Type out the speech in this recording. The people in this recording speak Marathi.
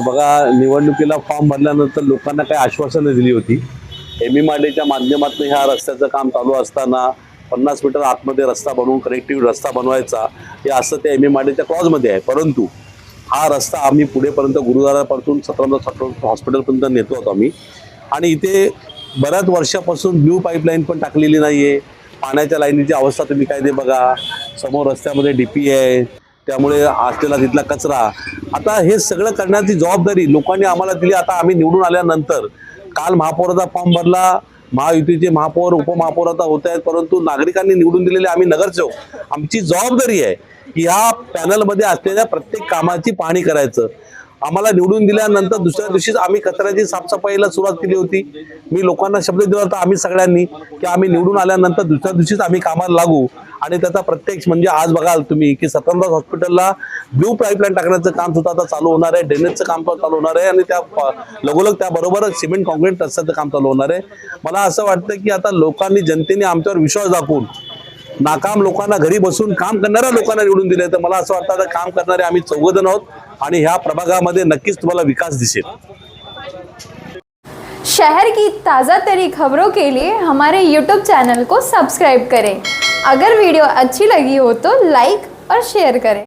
बघा, निवडणुकीला फॉर्म भरल्यानंतर लोकांना काही आश्वासनं दिली होती. MMRDच्या माध्यमातून ह्या रस्त्याचं काम चालू असताना 50 मीटर आतमध्ये रस्ता बनवून कनेक्टिव्ह रस्ता बनवायचा, हे असं त्या MMRDच्या क्लॉजमध्ये आहे. परंतु हा रस्ता आम्ही पुढेपर्यंत गुरुद्वारापासून 17 हॉस्पिटलपर्यंत नेतो आहोत आम्ही. आणि इथे बऱ्याच वर्षापासून ब्ल्यू पाईपलाईन पण टाकलेली नाही आहे. पाण्याच्या लाईनीची अवस्था तुम्ही काय ते बघा. समोर रस्त्यामध्ये DP आहे, त्यामुळे असलेला तिथला कचरा. आता हे सगळं करण्याची जबाबदारी लोकांनी आम्हाला दिली. आता आम्ही निवडून आल्यानंतर काल महापौराचा फॉर्म भरला. महायुतीचे महापौर उपमहापौर आता होत आहेत, परंतु नागरिकांनी निवडून दिलेले आम्ही नगरसेवक, आमची जबाबदारी आहे की ह्या पॅनलमध्ये असलेल्या प्रत्येक कामाची पाहणी करायचं. आम्हाला निवडून दिल्यानंतर दुसऱ्या दिवशीच आम्ही कचऱ्याची साफसफाईला सुरुवात केली होती. मी लोकांना शब्द दिला होता आम्ही सगळ्यांनी की आम्ही निवडून आल्यानंतर दुसऱ्या दिवशीच आम्ही कामाला लागू. आणि त्याचा प्रत्यक्ष म्हणजे आज बघाल तुम्ही की 17 हॉस्पिटलला ब्ल्यू पाईपलाईन टाकण्याचं काम सुद्धा आता चालू होणार आहे. ड्रेनेजचं काम पण चालू होणार आहे आणि त्या लगोलग त्याबरोबरच सिमेंट कॉन्क्रीट रस्त्याचं काम चालू होणार आहे. मला असं वाटतं की आता लोकांनी जनतेने आमच्यावर विश्वास दाखवून नाकाम लोकांना घरी बसून काम करणाऱ्या लोकांना निवडून दिले. तर मला असं वाटतं आता काम करणारे आम्ही 14 जण आहोत आणि ह्या प्रभागामध्ये नक्कीच तुम्हाला विकास दिसेल. शहर की ताज़ा तरी खबरों के लिए हमारे YouTube चैनल को सब्सक्राइब करें। अगर वीडियो अच्छी लगी हो तो लाइक और शेयर करें।